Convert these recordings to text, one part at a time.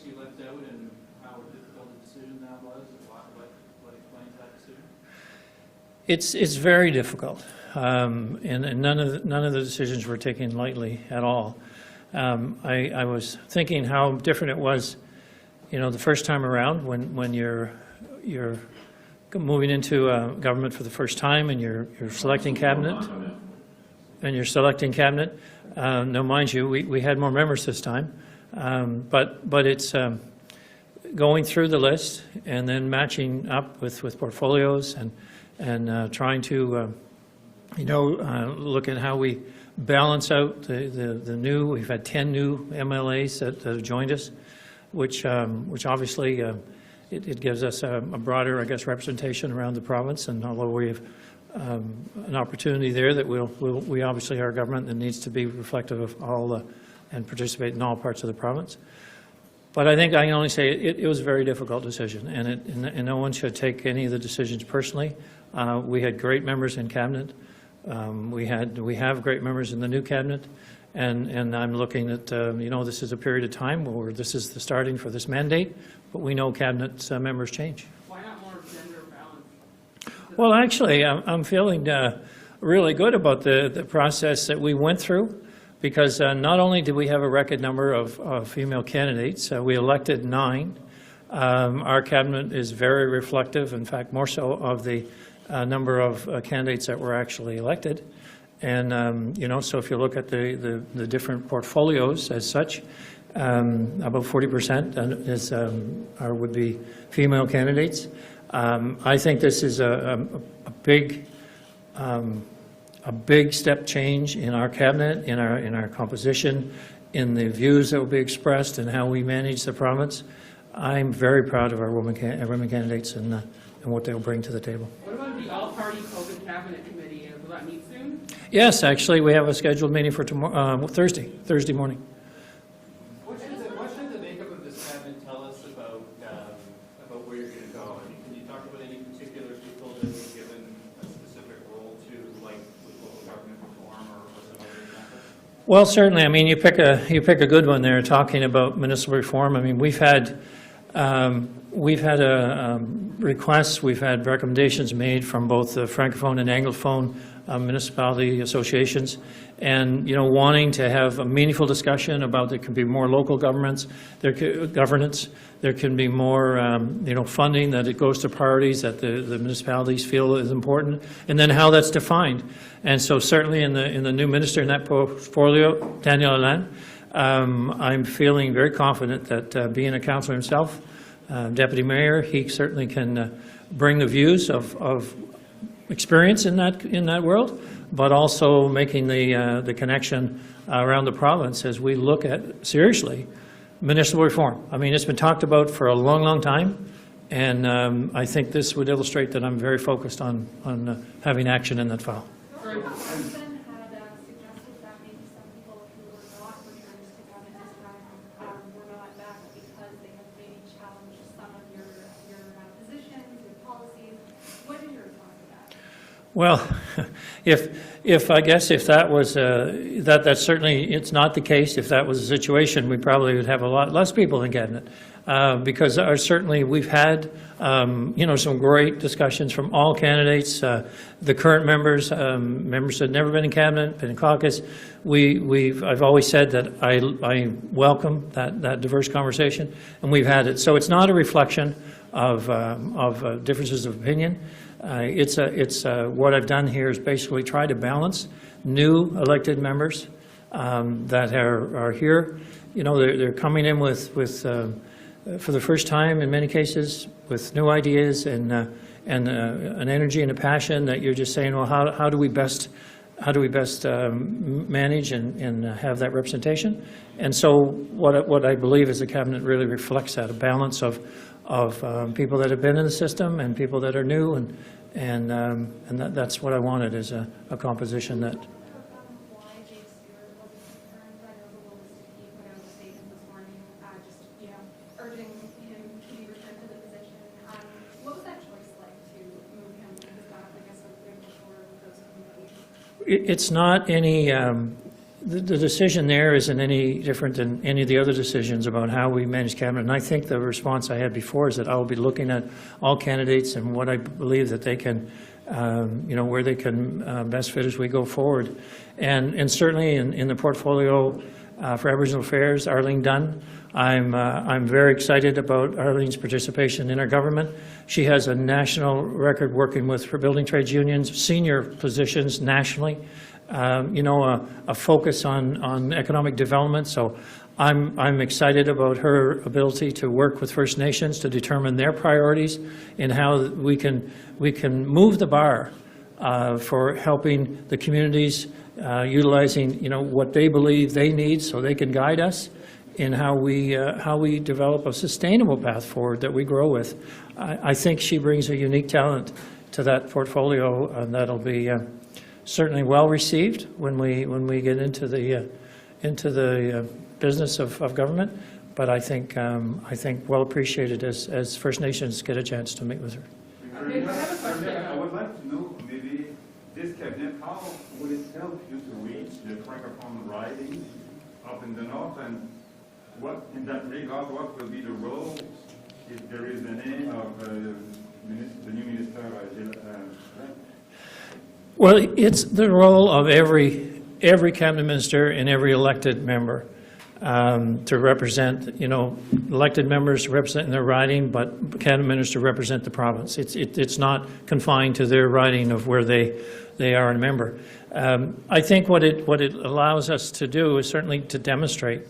you left out and how difficult the decision that was? What explains that decision? It's very difficult, and none of the decisions were taken lightly at all. I was thinking how different it was, the first time around when you're moving into government for the first time and you're selecting cabinet. Now, mind you, we had more members this time, but it's going through the list and then matching up with portfolios and trying to look at how we balance out the new. We've had 10 new MLAs that have joined us, which obviously it gives us a broader, I guess, representation around the province. And although we have an opportunity there that we obviously are a government that needs to be reflective of all and participate in all parts of the province. But I think I can only say it was a very difficult decision, and no one should take any of the decisions personally. We had great members in cabinet. We have great members in the new cabinet, and I'm looking at this is a period of time where this is the starting for this mandate, but we know cabinet members change. Why not more gender balance? Well, actually, I'm feeling really good about the process that we went through, because not only did we have a record number of female candidates, we elected 9. Our cabinet is very reflective, in fact, more so of the number of candidates that were actually elected. And, so if you look at the different portfolios as such, about 40% would be female candidates. I think this is a big step change in our cabinet, in our composition, in the views that will be expressed and how we manage the province. I'm very proud of our women candidates and what they'll bring to the table. What about the all-party COVID cabinet committee? Will that meet soon? Yes, actually, we have a scheduled meeting for tomorrow, Thursday morning. What should the makeup of this cabinet tell us about where you're going to go? I mean, can you talk about any particular people that you've given a specific role to, like with local government reform or some other examples? Well, certainly. I mean, you pick a good one there, talking about municipal reform. I mean, we've had requests, we've had recommendations made from both the Francophone and Anglophone municipality associations, and wanting to have a meaningful discussion about there can be more local governance, there can be more funding, that it goes to priorities that the municipalities feel is important, and then how that's defined. And so certainly in the new minister in that portfolio, Daniel Alain, I'm feeling very confident that being a councillor himself, deputy mayor, he certainly can bring the views of experience in that world, but also making the connection around the province as we look at seriously municipal reform. I mean, it's been talked about for a long, long time, and I think this would illustrate that I'm very focused on having action in that file. Well, if I guess if that was that certainly it's not the case. If that was the situation, we probably would have a lot less people in cabinet, because certainly we've had some great discussions from all candidates, the current members, members that have never been in cabinet, been in caucus. I've always said that I welcome that diverse conversation, and we've had it. So it's not a reflection of differences of opinion. What I've done here is basically try to balance new elected members that are here. They're coming in with for the first time in many cases with new ideas and an energy and a passion that you're just saying, well, how do we best manage and have that representation? And so what I believe is the cabinet really reflects that, a balance of people that have been in the system and people that are new, and that's what I wanted, is a composition that. It's not any. the decision there isn't any different than any of the other decisions about how we manage cabinet. And I think the response I had before is that I'll be looking at all candidates and what I believe that they can, where they can best fit as we go forward. And certainly in the portfolio for Aboriginal Affairs, Arlene Dunn, I'm very excited about Arlene's participation in our government. She has a national record working with building trades unions, senior positions nationally, a focus on economic development. So I'm excited about her ability to work with First Nations to determine their priorities and how we can move the bar for helping the communities utilizing what they believe they need so they can guide us in how we develop a sustainable path forward that we grow with. I think she brings a unique talent to that portfolio, and that'll be certainly well received when we get into the business of government. But I think well appreciated as First Nations get a chance to meet with her. Okay, I have a question. I would like to know, maybe this cabinet, how will it help you to reach the Francophone riding up in the north, and what, in that regard, what will be the role, if there is any, of the new minister? Well, it's the role of every cabinet minister and every elected member to represent, elected members to represent their riding, but cabinet ministers to represent the province. It's not confined to their riding of where they are a member. I think what it allows us to do is certainly to demonstrate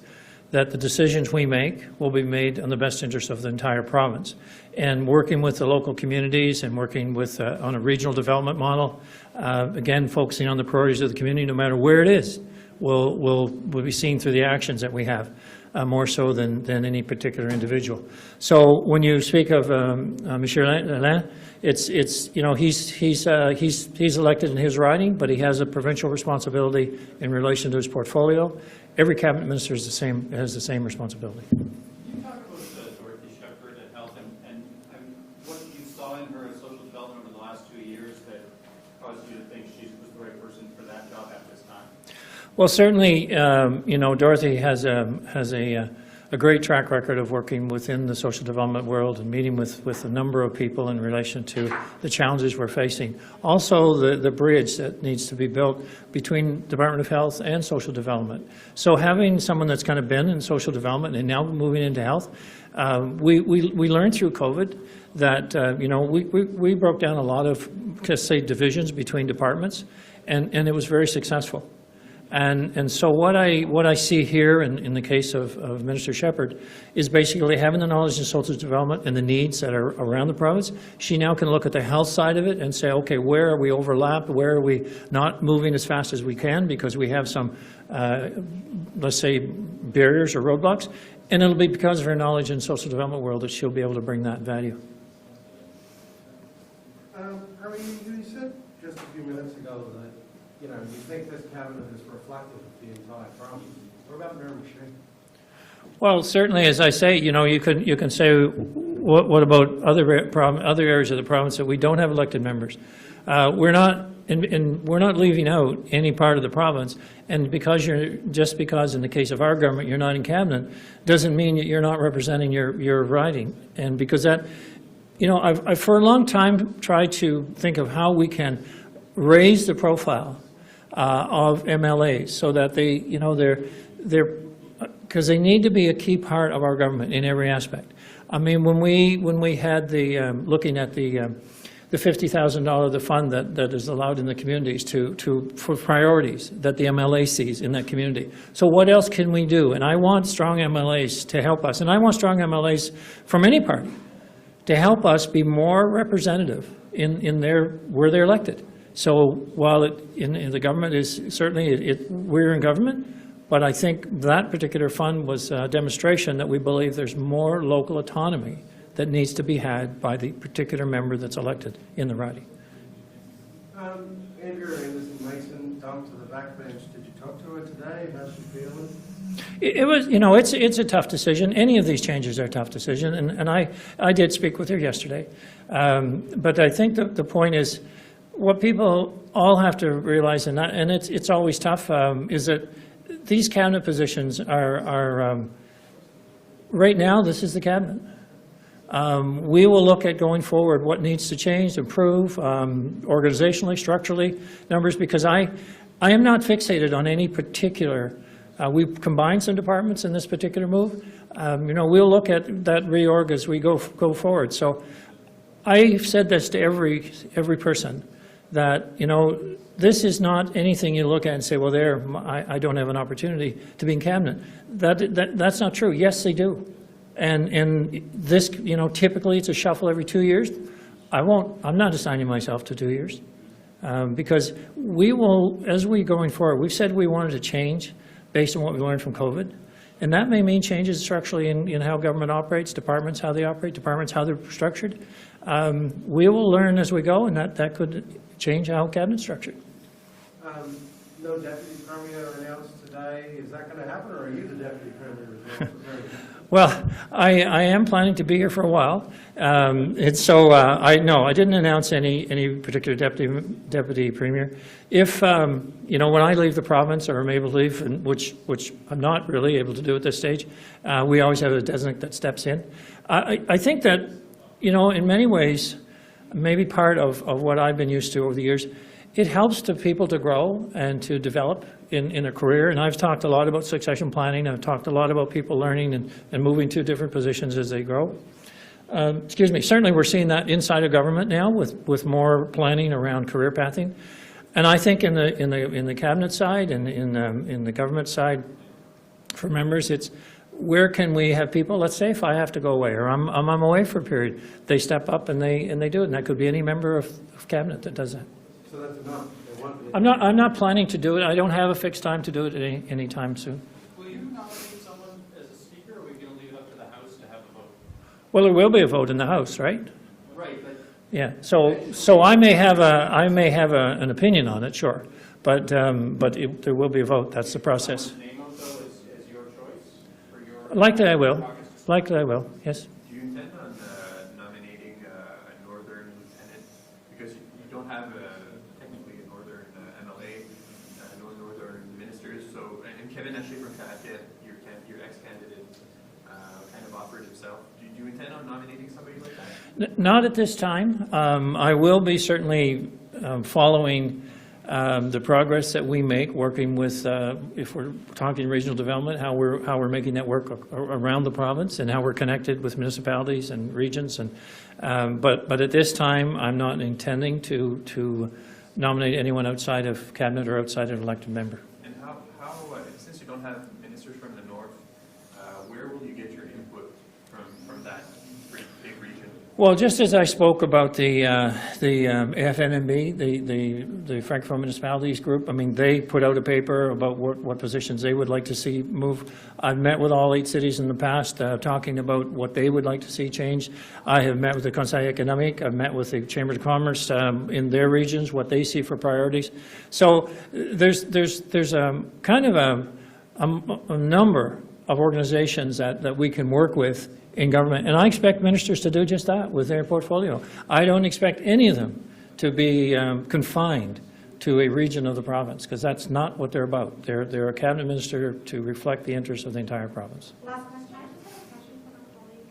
that the decisions we make will be made in the best interest of the entire province. And working with the local communities and working with on a regional development model, again, focusing on the priorities of the community, no matter where it is, will be seen through the actions that we have, more so than any particular individual. So when you speak of Monsieur Alain, it's he's elected in his riding, but he has a provincial responsibility in relation to his portfolio. Every cabinet minister has the same responsibility. You talk about Dorothy Shepherd and health, and what you saw in her social development over the last 2 years that caused you to think she was the right person for that job at this time? Well, certainly, Dorothy has a great track record of working within the social development world and meeting with a number of people in relation to the challenges we're facing. Also, the bridge that needs to be built between Department of Health and social development. So having someone that's kind of been in social development and now moving into health, we learned through COVID that, we broke down a lot of, let's say, divisions between departments, and it was very successful. And so what I see here in the case of Minister Shepherd is basically having the knowledge in social development and the needs that are around the province. She now can look at the health side of it and say, okay, where are we overlapped? Where are we not moving as fast as we can because we have some, let's say, barriers or roadblocks? And it'll be because of her knowledge in social development world that she'll be able to bring that value. You said just a few minutes ago that you think this cabinet is reflective of the entire province. What about Miramichi? Well, certainly, as I say, you can say, what about other areas of the province that we don't have elected members? We're not leaving out any part of the province, and because in the case of our government you're not in cabinet, doesn't mean that you're not representing your riding, and because that, I've for a long time tried to think of how we can raise the profile of MLAs so that they're because they need to be a key part of our government in every aspect. I mean, when we had the looking at the $50,000 the fund that is allowed in the communities for priorities that the MLA sees in that community. So what else can we do? And I want strong MLAs to help us, and I want strong MLAs from any party to help us be more representative in where they're elected. So while in the government is certainly we're in government, but I think that particular fund was a demonstration that we believe there's more local autonomy that needs to be had by the particular member that's elected in the riding. Andrea Anderson Mason dumped to the backbench. Did you talk to her today? How's she feeling? It was, it's a tough decision. Any of these changes are a tough decision, and I did speak with her yesterday. But I think the point is, what people all have to realize, and it's always tough, is that these cabinet positions are right now, this is the cabinet. We will look at going forward what needs to change, improve, organizationally, structurally, numbers, because I am not fixated on any particular. We've combined some departments in this particular move. You know, we'll look at that reorg as we go forward. So I've said this to every person, that, you know, this is not anything you look at and say, well, there, I don't have an opportunity to be in cabinet. That's not true. Yes, they do. And this, you know, typically it's a shuffle every 2 years. I'm not assigning myself to 2 years. Because we will, as we're going forward, we've said we wanted to change based on what we learned from COVID. And that may mean changes structurally in how government operates, departments, how they operate, departments, how they're structured. We will learn as we go, and that could change how cabinet's structured. No deputy premier announced today. Is that going to happen, or are you the deputy premier as well? Well, I am planning to be here for a while. And so I didn't announce any particular deputy premier. If, you know, when I leave the province, or I'm able to leave, and which I'm not really able to do at this stage, we always have a designate that steps in. I think that, you know, in many ways, maybe part of what I've been used to over the years, it helps to people to grow and to develop in a career. And I've talked a lot about succession planning. I've talked a lot about people learning and moving to different positions as they grow. Excuse me. Certainly we're seeing that inside of government now with more planning around career pathing. And I think in the cabinet side and in the government side for members, it's where can we have people, let's say if I have to go away or I'm away for a period, they step up and they do it. And that could be any member of cabinet that does that. So that's enough. I'm not planning to do it. I don't have a fixed time to do it any time soon. Will you nominate someone as a speaker, or are we going to leave it up to the House to have a vote? Well, there will be a vote in the House, right? Right, but Yeah. So I may have an opinion on it, sure, but there will be a vote. That's the process. name of though is your choice for your. Likely I will. Likely I will. Yes. Do you intend on nominating a northern lieutenant? Because you don't have technically a northern MLA, no northern ministers. So, and Kevin actually from Connecticut, your ex-candidate, kind of offered himself. Do you intend on nominating somebody like that? Not at this time. I will be certainly following the progress that we make, working with, if we're talking regional development, how we're making that work around the province and how we're connected with municipalities and regions. And but at this time, I'm not intending to nominate anyone outside of cabinet or outside of an elected member. And how since you don't have ministers from the north, where will you get your input from that big region? Well, just as I spoke about the FNMB, the Francophone Municipalities Group, I mean, they put out a paper about what positions they would like to see move. I've met with all 8 cities in the past, talking about what they would like to see changed. I have met with the Conseil économique. I've met with the Chamber of Commerce in their regions, what they see for priorities. So there's kind of a number of organizations that we can work with in government. And I expect ministers to do just that with their portfolio. I don't expect any of them to be confined to a region of the province, because that's not what they're about. They're a cabinet minister to reflect the interests of the entire province. Last question. I just have a question from a colleague.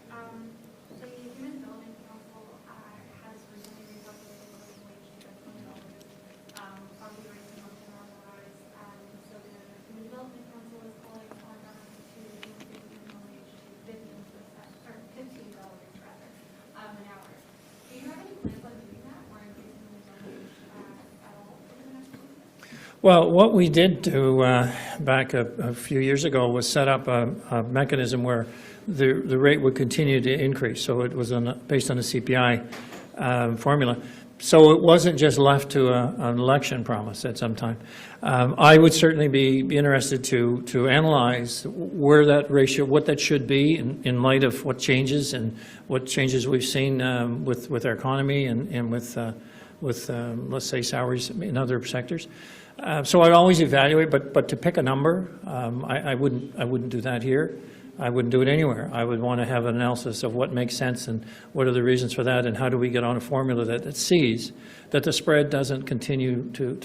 The Human Development Council has recently recalculated the living wage to $20, probably raising up to normalize. So the Human Development Council is calling on us to increase the minimum wage to $15 rather, an hour. Do you have any plans on doing that, or increasing the minimum wage at all over the next few years? Well, what we did do back a few years ago was set up a mechanism where the rate would continue to increase. So it was based on a CPI formula. So it wasn't just left to an election promise at some time. I would certainly be interested to analyze where that ratio, what that should be in light of what changes we've seen with our economy and with let's say salaries in other sectors. So I'd always evaluate, but to pick a number, I wouldn't do that here. I wouldn't do it anywhere. I would want to have an analysis of what makes sense and what are the reasons for that, and how do we get on a formula that sees that the spread doesn't continue to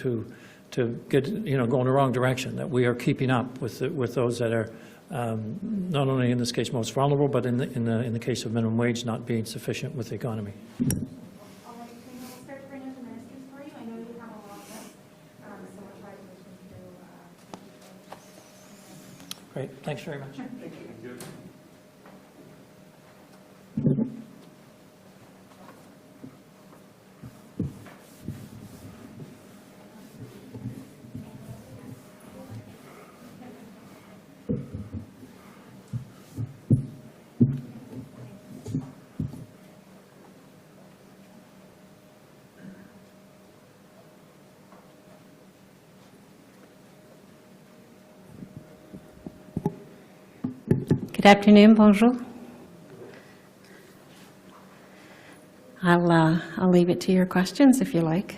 get, go in the wrong direction, that we are keeping up with those that are not only in this case most vulnerable, but in the case of minimum wage not being sufficient with the economy. All right, Karina, we'll start to bring up the ministers for you. I know you have a lot of them, so we'll try to move through. Great, thanks very much. Thank you. Good afternoon, bonjour. I'll leave it to your questions if you like.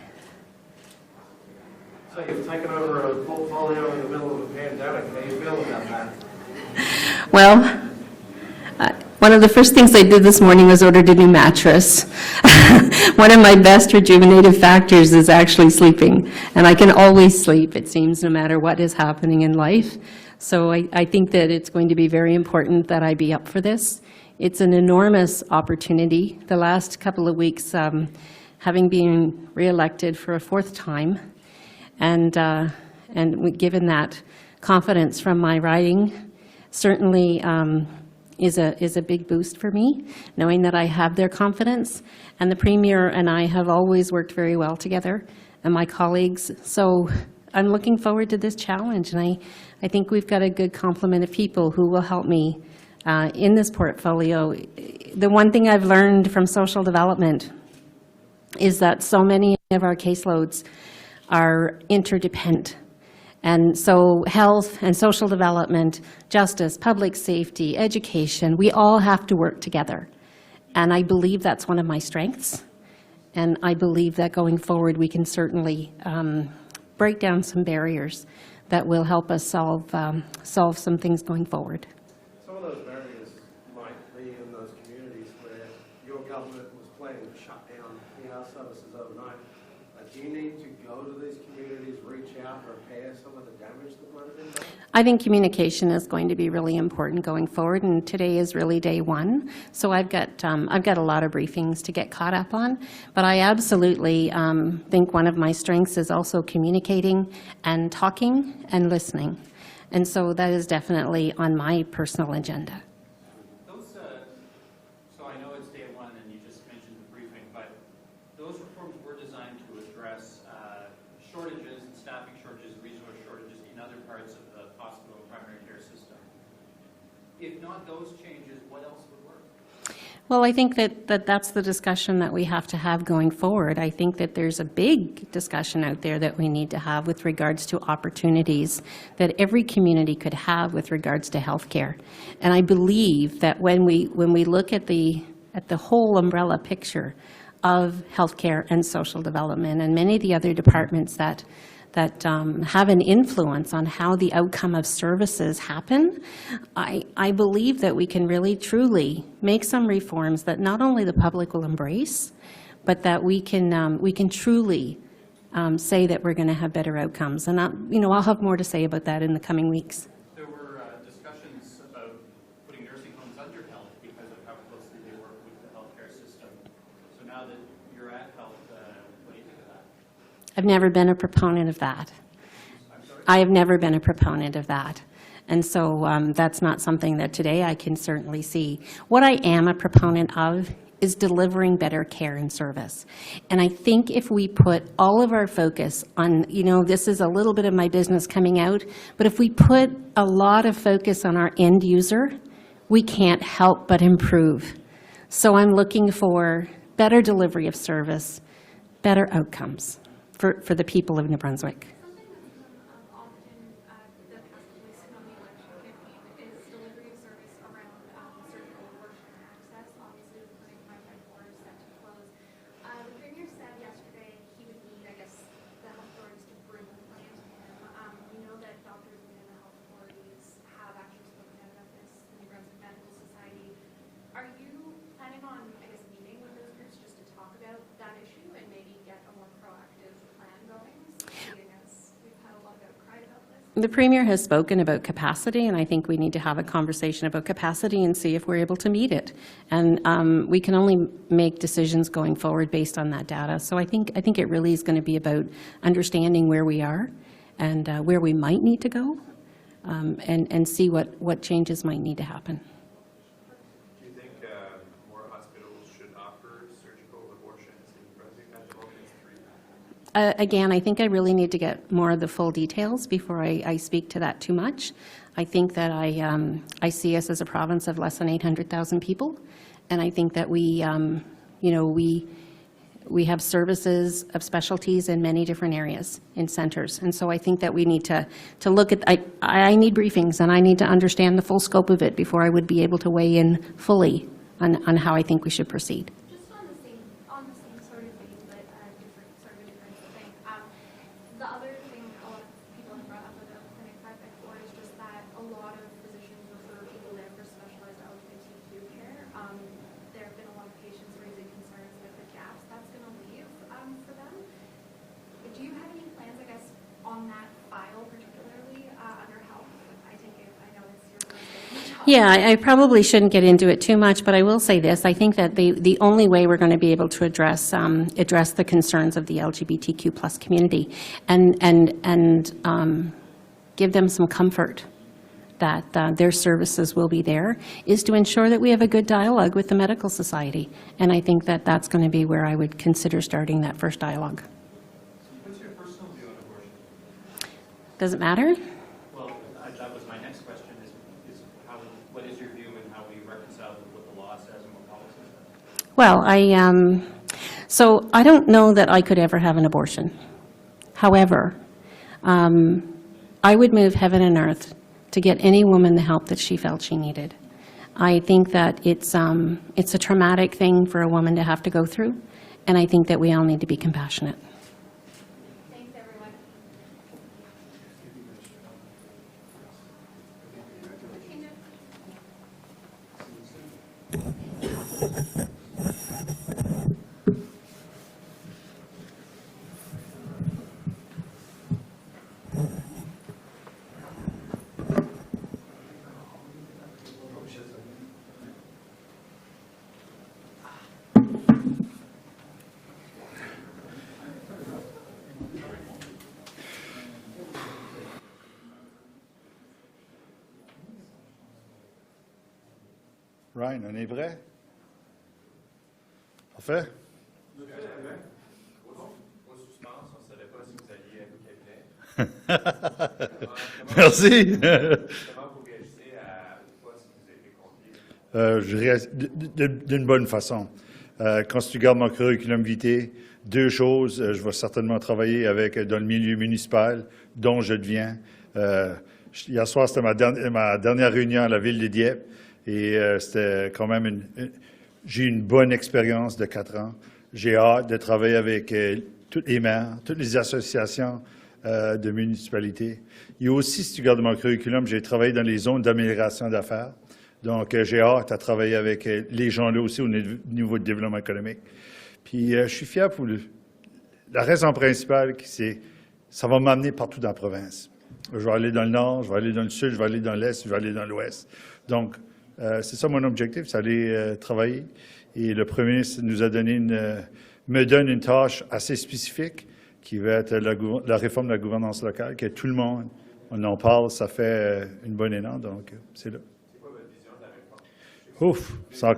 So you've taken over a portfolio in the middle of a pandemic. How do you feel about that? Well, one of the first things I did this morning was ordered a new mattress. One of my best rejuvenative factors is actually sleeping, and I can always sleep, it seems, no matter what is happening in life. So I think that it's going to be very important that I be up for this. It's an enormous opportunity. The last couple of weeks, having been reelected for a fourth time, and given that confidence from my riding, certainly is a big boost for me, knowing that I have their confidence. And the Premier and I have always worked very well together, and my colleagues. So I'm looking forward to this challenge, and I think we've got a good complement of people who will help me in this portfolio. The one thing I've learned from social development is that so many of our caseloads are interdependent. And so health and social development, justice, public safety, education, we all have to work together. And I believe that's one of my strengths. And I believe that going forward, we can certainly break down some barriers that will help us solve some things going forward. Some of those barriers might be in those communities where your government was planning to shut down ER services overnight. Do you need to go to these communities, reach out, repair some of the damage that might have been done? I think communication is going to be really important going forward, and today is really day one. So I've got a lot of briefings to get caught up on, but I absolutely think one of my strengths is also communicating and talking and listening. And so that is definitely on my personal agenda. Those, so I know it's day one and you just mentioned the briefing, but those reforms were designed to address shortages and staffing shortages, resource shortages in other parts of the hospital and primary care system. If not those changes, what else would work? Well, I think that's the discussion that we have to have going forward. I think that there's a big discussion out there that we need to have with regards to opportunities that every community could have with regards to healthcare. And I believe that when we look at the whole umbrella picture of healthcare and social development and many of the other departments that have an influence on how the outcome of services happen, I believe that we can really truly make some reforms that not only the public will embrace, but that we can truly say that we're going to have better outcomes. And I'll have more to say about that in the coming weeks. There were discussions about putting nursing homes under health because of how closely they work with the healthcare system. So now that you're at health, what do you think of that? I've never been a proponent of that. I have never been a proponent of that. And so that's not something that today I can certainly see. What I am a proponent of is delivering better care and service. And I think if we put all of our focus on, this is a little bit of my business coming out, but if we put a lot of focus on our end user, we can't help but improve. So I'm looking for better delivery of service, better outcomes for the people of New Brunswick. Something that's often the past weeks on the election campaign is delivery of service around surgical abortion access. Obviously, the clinic 554 is set to close. The Premier said yesterday he would need, I guess, the health authorities to bring the plan to him. We know that doctors within the health authorities have actually spoken out about this, the New Brunswick Medical Society. Are you planning on, I guess, meeting with those groups just to talk about that issue and maybe get a more proactive plan going? So The Premier has spoken about capacity, and I think we need to have a conversation about capacity and see if we're able to meet it. And we can only make decisions going forward based on that data. So I think it really is going to be about understanding where we are and where we might need to go, and see what changes might need to happen. Do you think more hospitals should offer surgical abortions in Brunswick? At the moment, it's 3. Again, I think I really need to get more of the full details before I speak to that too much. I think that I see us as a province of less than 800,000 people, and I think that we have services of specialties in many different areas in centres. And so I think that we need to look at, I need briefings, and I need to understand the full scope of it before I would be able to weigh in fully on how I think we should proceed. Just on the same sort of thing, but different thing. The other thing a lot of people have brought up about clinic 5x4 is just that a lot of physicians refer people in for specialized LGBTQ care. There have been a lot of patients raising concerns with the gaps that's going to leave for them. Do you have any plans, I guess, on that file particularly under health? I know it's your first job. Yeah, I probably shouldn't get into it too much, but I will say this. I think that the only way we're going to be able to address the concerns of the LGBTQ plus community and give them some comfort that their services will be there is to ensure that we have a good dialogue with the medical society. And I think that that's going to be where I would consider starting that first dialogue. What's your personal view on abortion? Does it matter? Well, that was my next question, is what is your view and how we reconcile with what the law says and what policy says? Well, so I don't know that I could ever have an abortion. However, I would move heaven and earth to get any woman the help that she felt she needed. I think that it's a traumatic thing for a woman to have to go through, and I think that we all need to be compassionate. Thanks, everyone. Ryan, on est prêt? Parfait. On suspense, on ne savait pas si vous alliez au cabinet. Merci. Comment vous réagissez au poste qui vous a été confié? Je réagis d'une bonne façon. Quand tu regardes mon curriculum vitae, 2 choses, je vais certainement travailler dans le milieu municipal, dont je deviens. Hier soir, c'était ma dernière réunion à la ville de Dieppe, et c'était quand même j'ai eu une bonne expérience de 4 ans. J'ai hâte de travailler avec tous les maires, toutes les associations de municipalités. Il y a aussi, si tu regardes mon curriculum, j'ai travaillé dans les zones d'amélioration d'affaires. Donc, j'ai hâte à travailler avec les gens là aussi au niveau du développement économique. Puis, je suis fier pour la raison principale, c'est ça va m'amener partout dans la province. Je vais aller dans le nord, je vais aller dans le sud, je vais aller dans l'est, je vais aller dans l'ouest. Donc, c'est ça mon objectif, c'est aller travailler. Et le Premier ministre me donne une tâche assez spécifique qui va être la réforme de la gouvernance locale, que tout le monde, on en parle, ça fait une bonne élan, donc c'est là. C'est quoi votre vision de la réforme? Ouf, c'est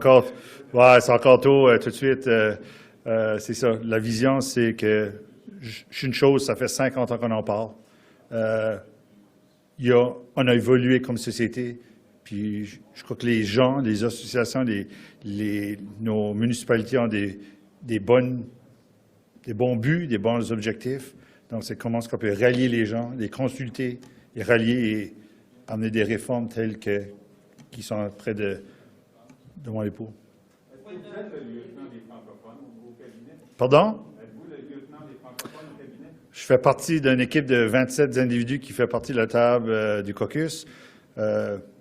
encore tôt tout de suite. C'est ça, la vision, c'est que je suis une chose, ça fait 50 ans qu'on en parle. On a évolué comme société. Puis je crois que les gens, les associations, nos municipalités ont des bons buts, des bons objectifs. Donc, c'est comment est-ce qu'on peut rallier les gens, les consulter, les rallier et amener des réformes telles qui sont près devant les pots. Est-ce que vous êtes le lieutenant des francophones au cabinet? Pardon? Êtes-vous le lieutenant des francophones au cabinet? Je fais partie d'une équipe de 27 individus qui fait partie de la table du caucus.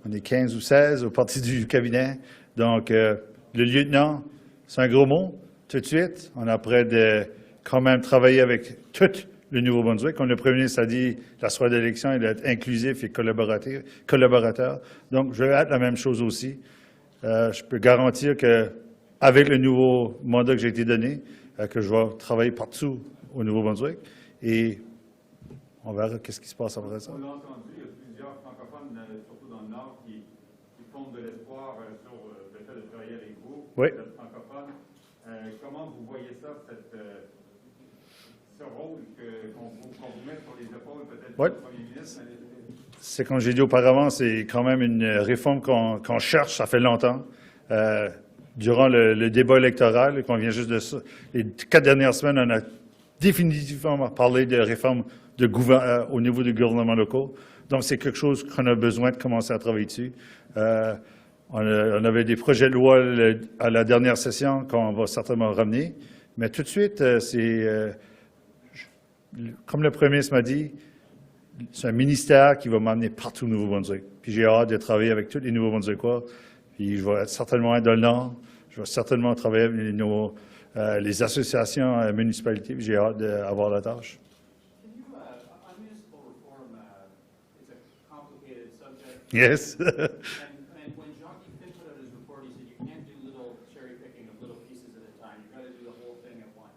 On est 15 ou 16 au parti du cabinet. Donc, le lieutenant, c'est un gros mot. Tout de suite, on a prêt de quand même travailler avec tous le Nouveau-Brunswick. Comme le premier ministre a dit, la soirée d'élection, il doit être inclusif et collaborateur. Donc, je vais être la même chose aussi. Je peux garantir qu'avec le nouveau mandat que j'ai été donné, que je vais travailler partout au Nouveau-Brunswick et on verra qu'est-ce qui se passe après ça. On l'a entendu, il y a plusieurs francophones, surtout dans le Nord, qui fondent de l'espoir sur le fait de travailler avec vous, Oui. vous êtes francophone. Comment vous voyez ça, ce rôle qu'on vous met sur les épaules peut-être Oui. du premier ministre? C'est comme j'ai dit auparavant, c'est quand même une réforme qu'on cherche, ça fait longtemps. Durant le débat électoral, qu'on vient juste de ça, les 4 dernières semaines, on a définitivement parlé de réforme au niveau des gouvernements locaux. Donc, c'est quelque chose qu'on a besoin de commencer à travailler dessus. On avait des projets de loi à la dernière session qu'on va certainement ramener. Mais tout de suite, comme le premier ministre m'a dit, c'est un ministère qui va m'amener partout au Nouveau-Brunswick. Puis j'ai hâte de travailler avec tous les Nouveaux-Brunswickois. Puis je vais certainement être dans le Nord. Je vais certainement travailler avec les associations, municipalités. Puis j'ai hâte d'avoir la tâche. Can you, on municipal reform, it's a complicated subject. Yes. And when Jacques Finn put out his report, he said you can't do little cherry picking of little pieces at a time. You've got to do the whole thing at once.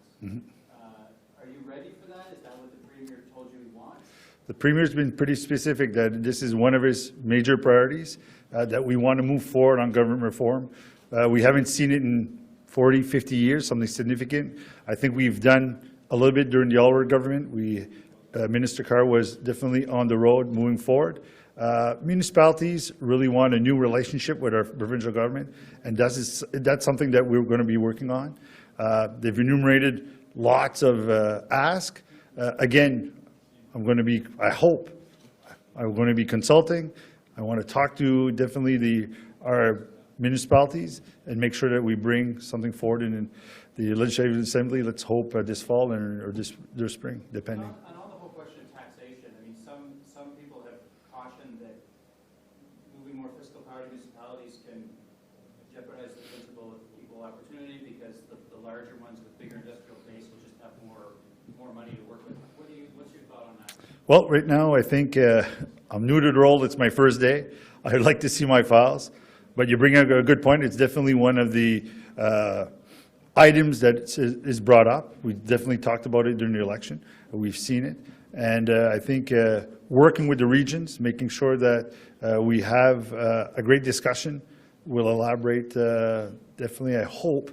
Are you ready for that? Is that what the Premier told you he wants? The Premier's been pretty specific that this is one of his major priorities, that we want to move forward on government reform. We haven't seen it in 40, 50 years, something significant. I think we've done a little bit during the Alward government. Minister Carr was definitely on the road moving forward. Municipalities really want a new relationship with our provincial government, and that's something that we're going to be working on. They've enumerated lots of asks. Again, I hope, I'm going to be consulting. I want to talk to definitely our municipalities and make sure that we bring something forward in the Legislative Assembly. Let's hope this fall or this spring, depending. On the whole question of taxation, I mean, some people have cautioned that moving more fiscal power to municipalities can jeopardize the principle of equal opportunity because the larger ones with bigger industrial base will just have more money to work with. What's your thought on that? Well, right now, I think I'm new to the role. It's my first day. I'd like to see my files. But you bring up a good point. It's definitely one of the items that is brought up. We definitely talked about it during the election. We've seen it. And I think working with the regions, making sure that we have a great discussion will elaborate, definitely, I hope,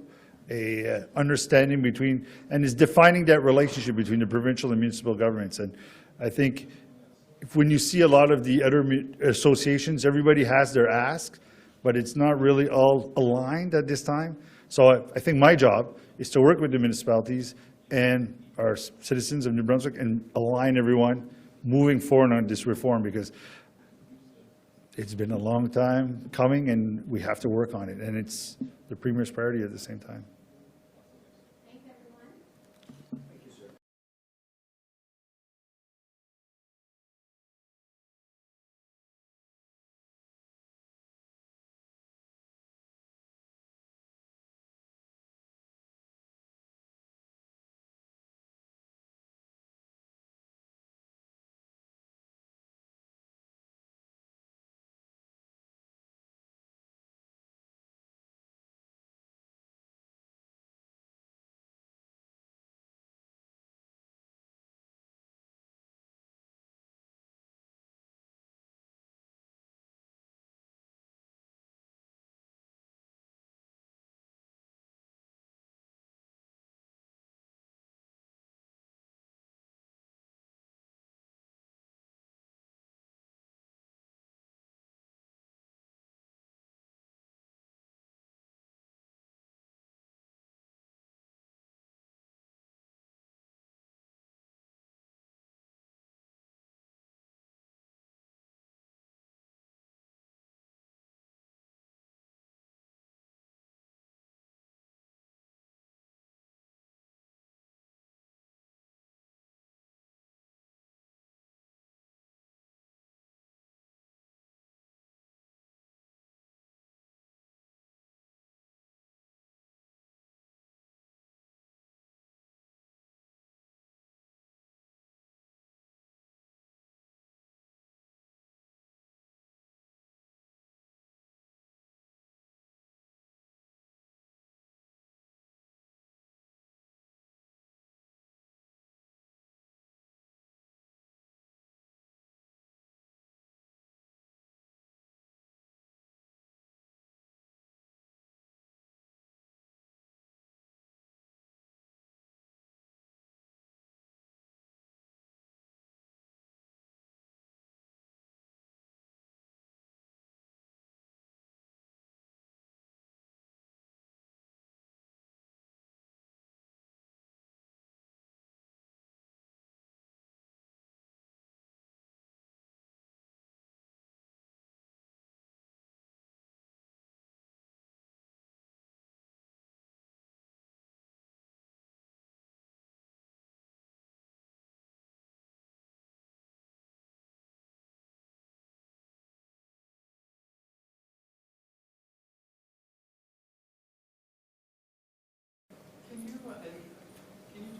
a understanding between, and is defining that relationship between the provincial and municipal governments. And I think when you see a lot of the other associations, everybody has their asks, but it's not really all aligned at this time. So I think my job is to work with the municipalities and our citizens of New Brunswick and align everyone moving forward on this reform, because it's been a long time coming and we have to work on it. And it's the Premier's priority at the same time.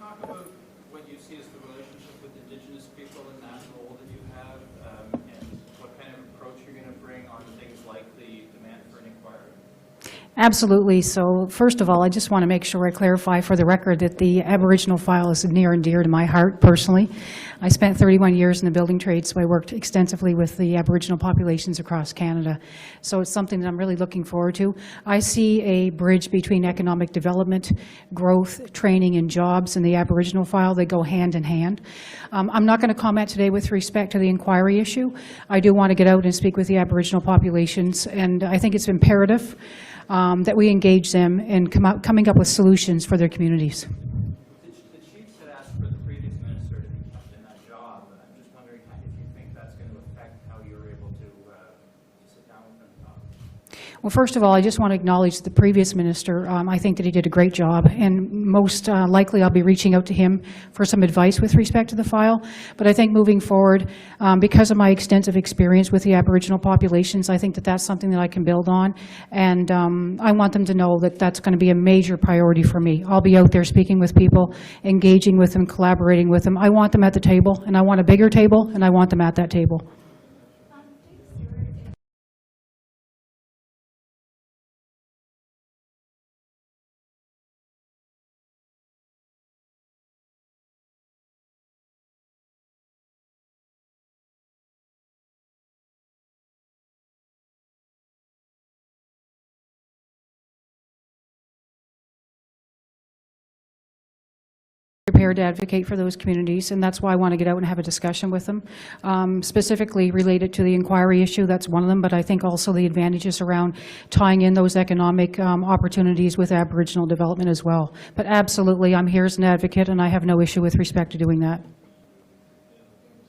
talk about what you see as the relationship with Indigenous people in that role that you have, and what kind of approach you're going to bring on things like the demand for an inquiry? Absolutely. So first of all, I just want to make sure I clarify for the record that the Aboriginal file is near and dear to my heart personally. I spent 31 years in the building trade, so I worked extensively with the Aboriginal populations across Canada. So it's something that I'm really looking forward to. I see a bridge between economic development, growth, training, and jobs in the Aboriginal file. They go hand in hand. I'm not going to comment today with respect to the inquiry issue. I do want to get out and speak with the Aboriginal populations, and I think it's imperative that we engage them in coming up with solutions for their communities. The chiefs had asked for the previous minister to be kept in that job, and I'm just wondering if you think that's going to affect how you're able to sit down with them and talk. Well, first of all, I just want to acknowledge the previous minister. I think that he did a great job, and most likely I'll be reaching out to him for some advice with respect to the file. But I think moving forward, because of my extensive experience with the Aboriginal populations, I think that that's something that I can build on, and I want them to know that that's going to be a major priority for me. I'll be out there speaking with people, engaging with them, collaborating with them. I want them at the table, and I want a bigger table, and I want them at that table. Prepared to advocate for those communities, and that's why I want to get out and have a discussion with them. Specifically related to the inquiry issue, that's one of them, but I think also the advantages around tying in those economic opportunities with Aboriginal development as well. But absolutely, I'm here as an advocate, and I have no issue with respect to doing that.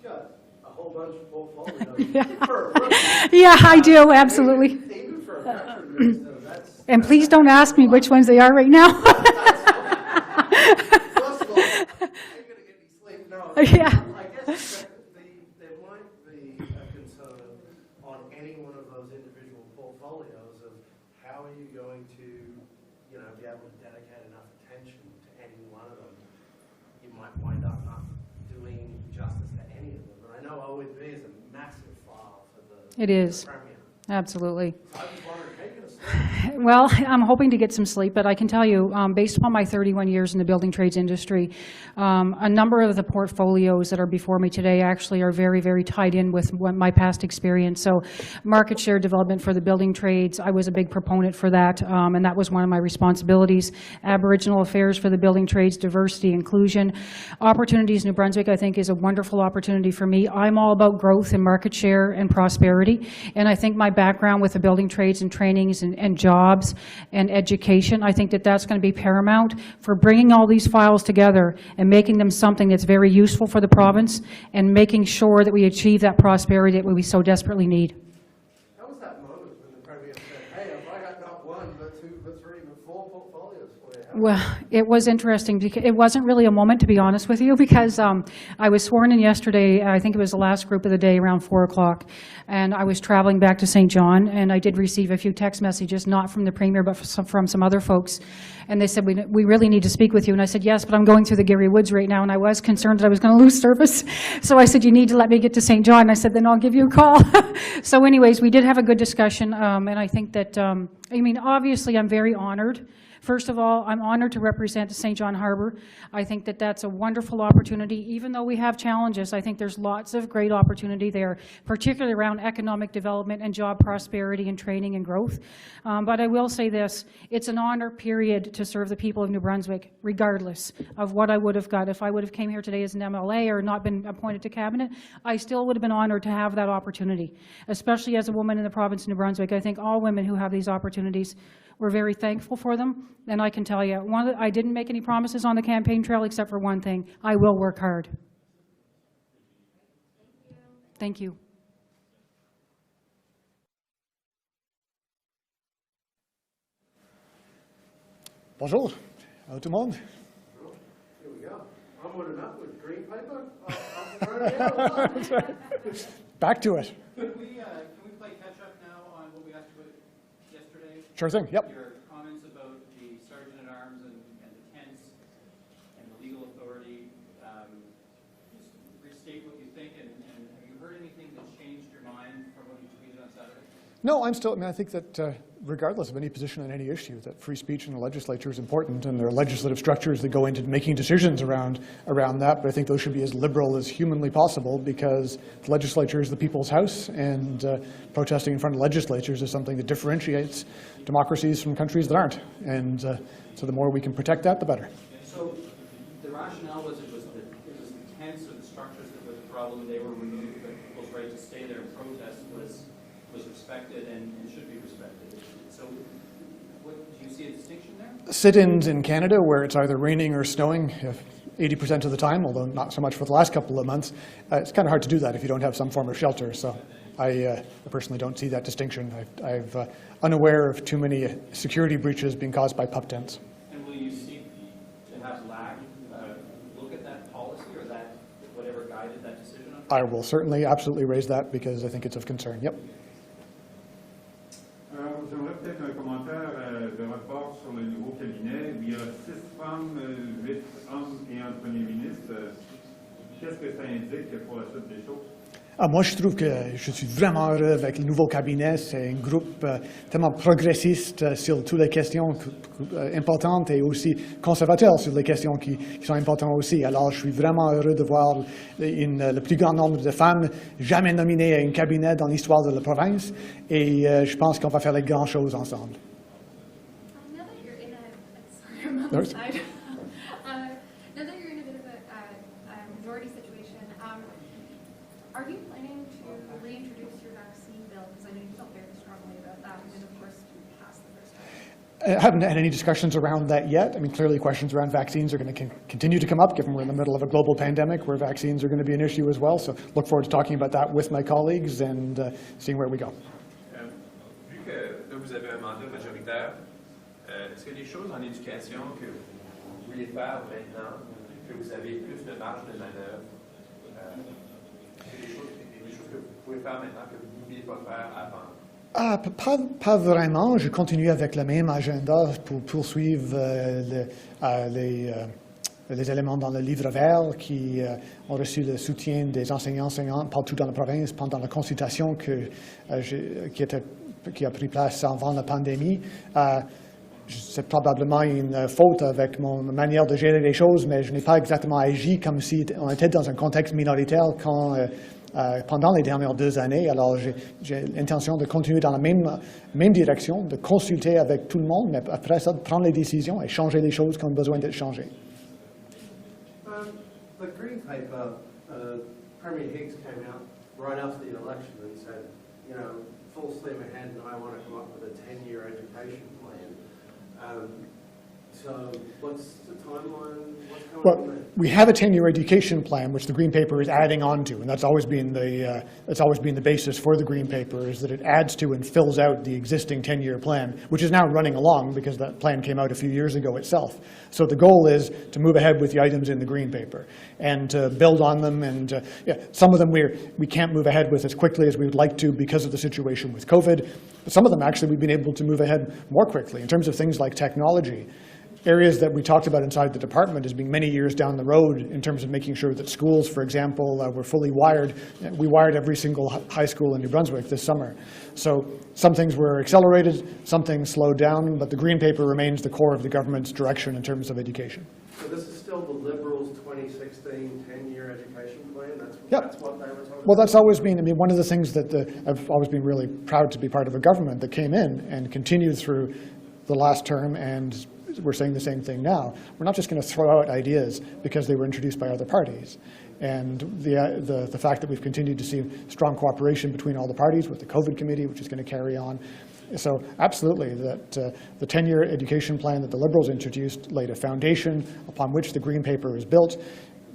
Got a whole bunch of portfolios. Yeah, yeah, I do, absolutely. Even for a veteran minister, that's... And please don't ask me which ones they are right now. First of all, I'm going to get me sleep. No, Yeah. I guess there might be a concern on any one of those individual portfolios of how are you going to, you know, be able to dedicate enough attention to any one of them. You might wind up not doing justice to any of them. And I know OEB is a massive file for the It is. Premier. Absolutely. So I just wondered, taking a sleep. Well, I'm hoping to get some sleep, but I can tell you, based upon my 31 years in the building trades industry, a number of the portfolios that are before me today actually are very, very tied in with my past experience. So market share development for the building trades, I was a big proponent for that, and that was one of my responsibilities. Aboriginal affairs for the building trades, diversity, inclusion. Opportunities New Brunswick, I think, is a wonderful opportunity for me. I'm all about growth and market share and prosperity, and I think my background with the building trades and trainings and jobs and education, I think that that's going to be paramount for bringing all these files together and making them something that's very useful for the province and making sure that we achieve that prosperity that we so desperately need. How was that moment when the Premier said, hey, if I got not one, but two, but three, but four portfolios for you? Well, it was interesting because it wasn't really a moment, to be honest with you, because I was sworn in yesterday. I think it was the last group of the day around 4 o'clock, and I was traveling back to St. John, and I did receive a few text messages, not from the Premier, but from some other folks, and they said, we really need to speak with you. And I said, yes, but I'm going through the Garry Woods right now, and I was concerned that I was going to lose service. So I said, you need to let me get to St. John. And I said, then I'll give you a call. So anyways, we did have a good discussion, and I think that, I mean, obviously, I'm very honored. First of all, I'm honored to represent St. John Harbour. I think that that's a wonderful opportunity. Even though we have challenges, I think there's lots of great opportunity there, particularly around economic development and job prosperity and training and growth. But I will say this, it's an honor, period, to serve the people of New Brunswick, regardless of what I would have got. If I would have came here today as an MLA or not been appointed to cabinet, I still would have been honored to have that opportunity, especially as a woman in the province of New Brunswick. I think all women who have these opportunities, we're very thankful for them, and I can tell you, I didn't make any promises on the campaign trail except for one thing. I will work hard. Thank you. Bonjour à tout le monde. Here we go. I'm wood enough with green paper. I'll throw it out. Back to it. Can we play catch up now on what we asked you yesterday? Sure thing, yep. Your comments about the sergeant at arms and the tents and the legal authority No, I think that regardless of any position on any issue, that free speech in the legislature is important, and there are legislative structures that go into making decisions around that, but I think those should be as liberal as humanly possible, because the legislature is the people's house, and protesting in front of legislatures is something that differentiates democracies from countries that aren't. And so the more we can protect that, the better. So the rationale was it was the tents or the structures that were the problem, and they were removed, but people's right to stay there and protest was respected and should be respected. So do you see a distinction there? Sit-ins in Canada, where it's either raining or snowing 80% of the time, although not so much for the last couple of months, it's kind of hard to do that if you don't have some form of shelter. So I personally don't see that distinction. I'm unaware of too many security breaches being caused by pup tents. And will you seek to have LAC look at that policy, or that whatever guided that decision? I will certainly absolutely raise that, because I think it's of concern. Yep. J'aimerais peut-être un commentaire de rapport sur le nouveau cabinet. Il y a 6 femmes, 8 hommes et un premier ministre. Qu'est-ce que ça indique pour la suite des choses? Moi, je trouve que je suis vraiment heureux avec le nouveau cabinet. C'est un groupe tellement progressiste sur toutes les questions importantes, et aussi conservateur sur les questions qui sont importantes aussi. Alors, je suis vraiment heureux de voir le plus grand nombre de femmes jamais nominées à un cabinet dans l'histoire de la province, et je pense qu'on va faire les grandes choses ensemble. Now that you're in sorry, I'm on the side. Now that you're in a bit of a majority situation, are you planning to reintroduce your vaccine bill? Because I know you felt very strongly about that, and of course you passed the first time. I haven't had any discussions around that yet. I mean, clearly questions around vaccines are going to continue to come up, given we're in the middle of a global pandemic where vaccines are going to be an issue as well. So look forward to talking about that with my colleagues and seeing where we go. Vu que là, vous avez un mandat majoritaire, est-ce qu'il y a des choses en éducation que vous voulez faire maintenant, que vous avez plus de marge de manœuvre? Des choses que vous pouvez faire maintenant que vous ne pouviez pas faire avant? Pas vraiment. Je continue avec le même agenda pour poursuivre les éléments dans le livre vert qui ont reçu le soutien des enseignants partout dans la province pendant la consultation qui a pris place avant la pandémie. C'est probablement une faute avec mon manière de gérer les choses, mais je n'ai pas exactement agi comme si on était dans un contexte minoritaire pendant les dernières 2 années. Alors j'ai l'intention de continuer dans la même direction, de consulter avec tout le monde, mais après ça, de prendre les décisions et changer les choses qui ont besoin d'être changées. The Green Paper, Premier Higgs came out right after the election and said, full steam ahead, and I want to come up with a 10-year education plan. So what's the timeline? What's going on there? We have a 10-year education plan, which the Green Paper is adding on to, and that's always been the basis for the Green Paper, is that it adds to and fills out the existing 10-year plan, which is now running along because that plan came out a few years ago itself. So the goal is to move ahead with the items in the Green Paper and to build on them. And some of them we can't move ahead with as quickly as we would like to because of the situation with COVID. But some of them actually we've been able to move ahead more quickly in terms of things like technology. Areas that we talked about inside the department as being many years down the road in terms of making sure that schools, for example, were fully wired. We wired every single high school in New Brunswick this summer. So some things were accelerated, some things slowed down, but the Green Paper remains the core of the government's direction in terms of education. So this is still the Liberals' 2016 10-year education plan? Yep. That's what they were talking about? Well, that's always been, one of the things that I've always been really proud to be part of a government that came in and continued through the last term, and we're saying the same thing now. We're not just going to throw out ideas because they were introduced by other parties. And the fact that we've continued to see strong cooperation between all the parties with the COVID committee, which is going to carry on. So absolutely, that the 10-year education plan that the Liberals introduced laid a foundation upon which the Green Paper is built,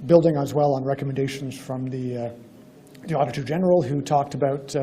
building as well on recommendations from the Auditor General, who talked about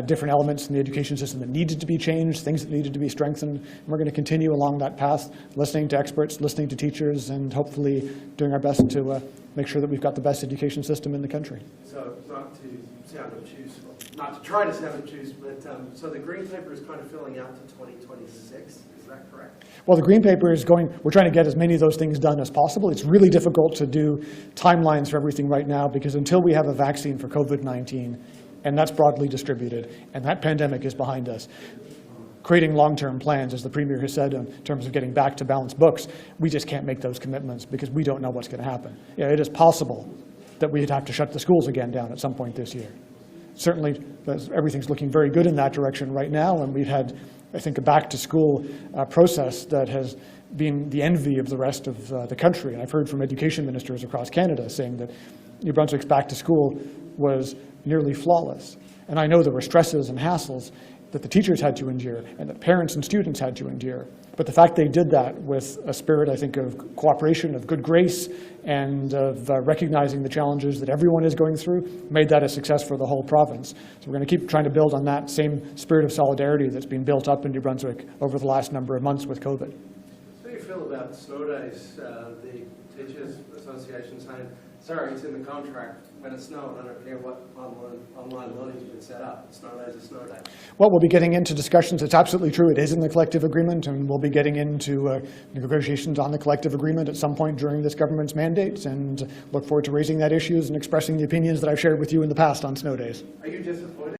different elements in the education system that needed to be changed, things that needed to be strengthened. And we're going to continue along that path, listening to experts, listening to teachers, and hopefully doing our best to make sure that we've got the best education system in the country. So not to sound obtuse, not to try to sound obtuse, but so the Green Paper is kind of filling out to 2026, is that correct? Well, the Green Paper is we're trying to get as many of those things done as possible. It's really difficult to do timelines for everything right now because until we have a vaccine for COVID-19, and that's broadly distributed, and that pandemic is behind us. Creating long-term plans, as the Premier has said, in terms of getting back to balanced books, we just can't make those commitments because we don't know what's going to happen. Yeah, it is possible that we'd have to shut the schools again down at some point this year. Certainly, everything's looking very good in that direction right now, and we've had, I think, a back-to-school process that has been the envy of the rest of the country. And I've heard from education ministers across Canada saying that New Brunswick's back-to-school was nearly flawless. And I know there were stresses and hassles that the teachers had to endure and that parents and students had to endure. But the fact they did that with a spirit, I think, of cooperation, of good grace, and of recognizing the challenges that everyone is going through, made that a success for the whole province. So we're going to keep trying to build on that same spirit of solidarity that's been built up in New Brunswick over the last number of months with COVID. How do you feel about snow days? The Teachers Association saying, sorry, it's in the contract. When it's snowing, I don't care what online learning's been set up. Snow days are snow days. Well, we'll be getting into discussions. It's absolutely true. It is in the collective agreement, and we'll be getting into negotiations on the collective agreement at some point during this government's mandates, and look forward to raising that issues and expressing the opinions that I've shared with you in the past on snow days. Are you disappointed?